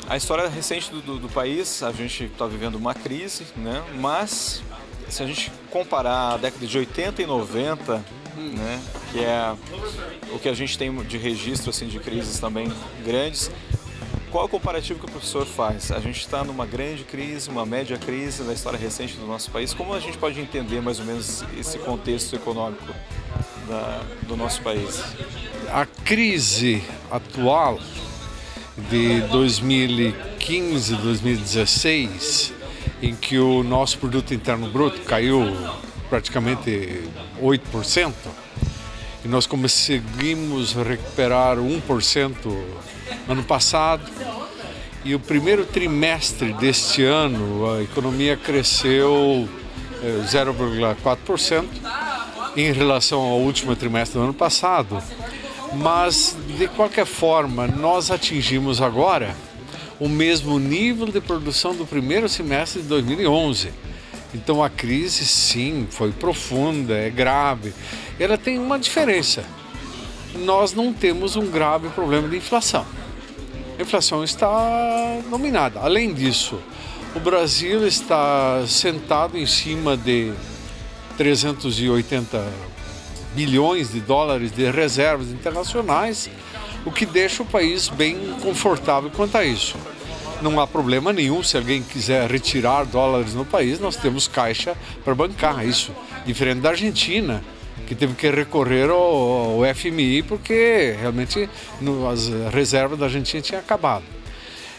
A história recente do país, a gente está vivendo uma crise, né? Mas se a gente comparar a década de 80 e 90, né? Que é o que a gente tem de registro assim, de crises também grandes, qual é o comparativo que o professor faz? A gente está numa grande crise, uma média crise da história recente do nosso país. Como a gente pode entender mais ou menos esse contexto econômico do nosso país? A crise atual de 2015, 2016, em que o nosso produto interno bruto caiu praticamente 8%, e nós conseguimos recuperar 1% ano passado, e o primeiro trimestre deste ano a economia cresceu 0,4% em relação ao último trimestre do ano passado. Mas, de qualquer forma, nós atingimos agora o mesmo nível de produção do primeiro semestre de 2011. Então a crise, sim, foi profunda, é grave. Ela tem uma diferença. Nós não temos um grave problema de inflação. A inflação está dominada. Além disso, o Brasil está sentado em cima de 380 bilhões de dólares de reservas internacionais, o que deixa o país bem confortável quanto a isso. Não há problema nenhum se alguém quiser retirar dólares no país, nós temos caixa para bancar isso. Diferente da Argentina, que teve que recorrer ao FMI porque realmente as reservas da Argentina tinham acabado.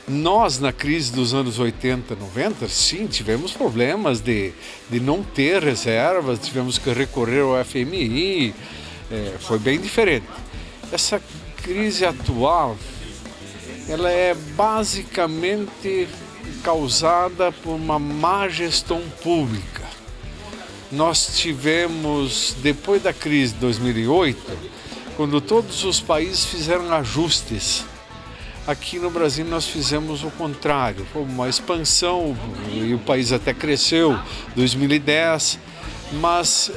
Nós, na crise dos anos 80, 90, sim, tivemos problemas de não ter reservas, tivemos que recorrer ao FMI, foi bem diferente. Essa crise atual, ela é basicamente causada por uma má gestão pública. Nós tivemos, depois da crise de 2008, quando todos os países fizeram ajustes, aqui no Brasil nós fizemos o contrário, foi uma expansão e o país até cresceu em 2010, mas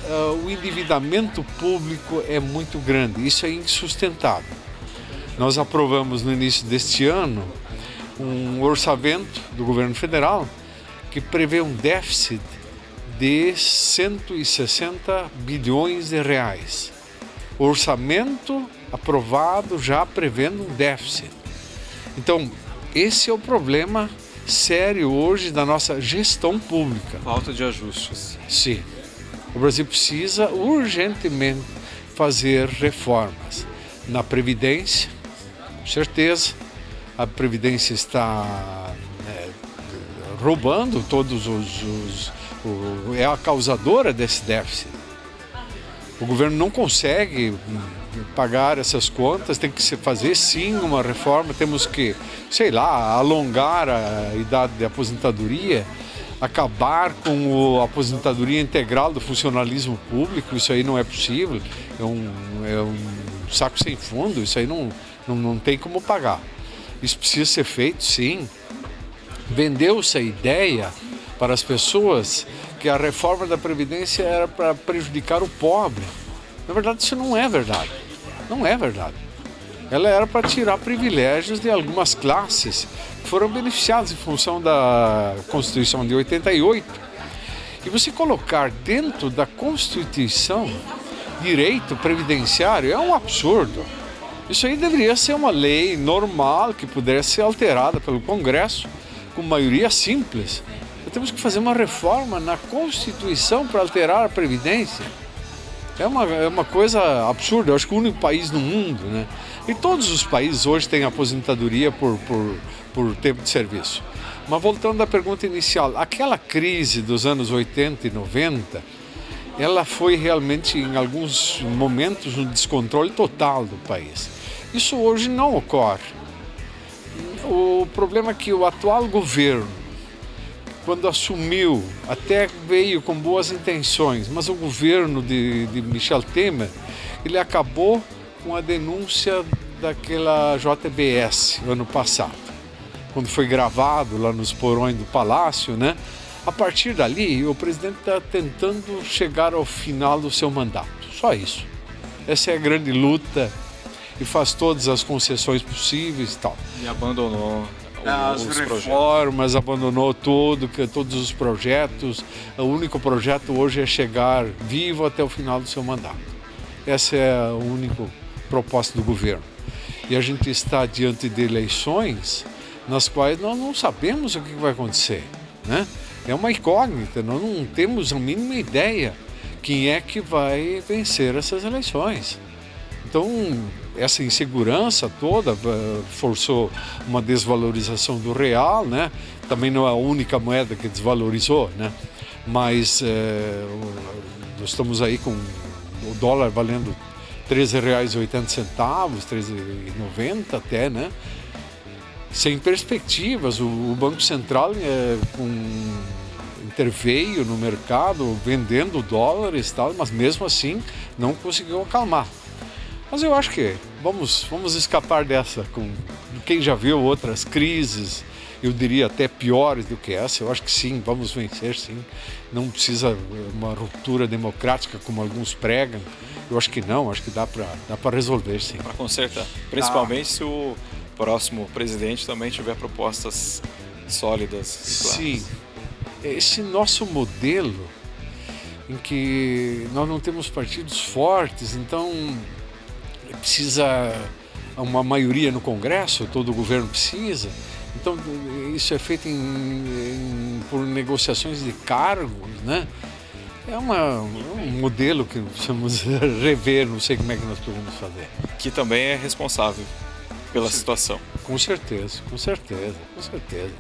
o endividamento público é muito grande, isso é insustentável. Nós aprovamos no início deste ano um orçamento do governo federal que prevê um déficit de 160 bilhões de reais. Orçamento aprovado já prevendo um déficit. Então, esse é o problema sério hoje da nossa gestão pública. Falta de ajustes. Sim. O Brasil precisa urgentemente fazer reformas na Previdência, com certeza. A Previdência está roubando todos é a causadora desse déficit. O governo não consegue pagar essas contas, tem que se fazer sim uma reforma, temos que, sei lá, alongar a idade de aposentadoria, acabar com a aposentadoria integral do funcionalismo público, isso aí não é possível, é um saco sem fundo, isso aí não tem como pagar. Isso precisa ser feito, sim. Vendeu-se a ideia para as pessoas que a reforma da Previdência era para prejudicar o pobre. Na verdade, isso não é verdade. Não é verdade. Ela era para tirar privilégios de algumas classes que foram beneficiadas em função da Constituição de 88. E você colocar dentro da Constituição direito previdenciário é um absurdo. Isso aí deveria ser uma lei normal que pudesse ser alterada pelo Congresso com maioria simples. Temos que fazer uma reforma na Constituição para alterar a Previdência. É uma coisa absurda, eu acho que o único país no mundo, né? E todos os países hoje têm aposentadoria por tempo de serviço. Mas voltando à pergunta inicial, aquela crise dos anos 80 e 90, ela foi realmente, em alguns momentos, um descontrole total do país. Isso hoje não ocorre. O problema é que o atual governo, quando assumiu, até veio com boas intenções, mas o governo de Michel Temer, ele acabou com a denúncia daquela JBS ano passado, quando foi gravado lá nos porões do Palácio, né? A partir dali, o presidente está tentando chegar ao final do seu mandato, só isso. Essa é a grande luta e faz todas as concessões possíveis e tal. E abandonou As reformas, abandonou todos os projetos. O único projeto hoje é chegar vivo até o final do seu mandato. Essa é o único propósito do governo. E a gente está diante de eleições nas quais nós não sabemos o que vai acontecer, né? É uma incógnita, nós não temos a mínima ideia quem é que vai vencer essas eleições. Então, essa insegurança toda forçou uma desvalorização do real, né? Também não é a única moeda que desvalorizou, né? Mas nós estamos aí com o dólar valendo R$ 13,80, R$ 13,90 até, né? Sem perspectivas. O Banco Central interveio no mercado vendendo dólares e tal, mas mesmo assim não conseguiu acalmar. Mas eu acho que vamos escapar dessa. Quem já viu outras crises, eu diria até piores do que essa, eu acho que sim, vamos vencer sim. Não precisa uma ruptura democrática como alguns pregam. Eu acho que não, acho que dá para resolver sim. Para consertar, principalmente se o próximo presidente também tiver propostas sólidas e claras. Sim, esse nosso modelo em que nós não temos partidos fortes, então precisa uma maioria no Congresso, todo o governo precisa. Então isso é feito por negociações de cargos, né? É um modelo que precisamos rever, não sei como é que nós podemos fazer. Que também é responsável pela situação. Com certeza,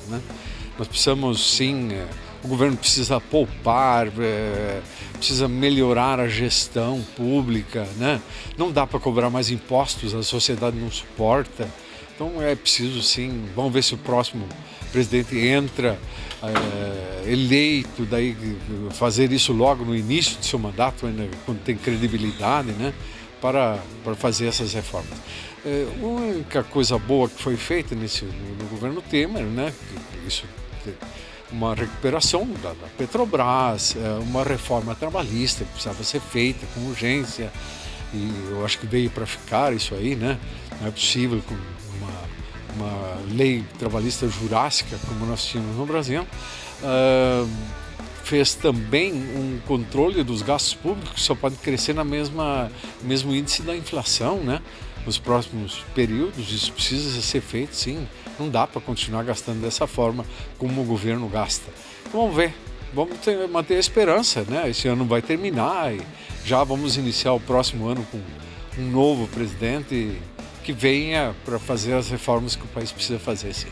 né? Nós precisamos sim, o governo precisa poupar, precisa melhorar a gestão pública, né? Não dá para cobrar mais impostos, a sociedade não suporta. Então é preciso sim, vamos ver se o próximo presidente entra eleito, daí fazer isso logo no início do seu mandato, quando tem credibilidade, né? Para fazer essas reformas. A única coisa boa que foi feita no governo Temer, né? Isso, uma recuperação da Petrobras, uma reforma trabalhista que precisava ser feita com urgência, e eu acho que veio para ficar isso aí, né? Não é possível com uma lei trabalhista jurássica como nós tínhamos no Brasil. Fez também um controle dos gastos públicos que só pode crescer no mesmo índice da inflação, né? Nos próximos períodos. Isso precisa ser feito, sim. Não dá para continuar gastando dessa forma como o governo gasta. Então, vamos ver, vamos manter a esperança, né? Esse ano vai terminar e já vamos iniciar o próximo ano com um novo presidente que venha para fazer as reformas que o país precisa fazer, sim.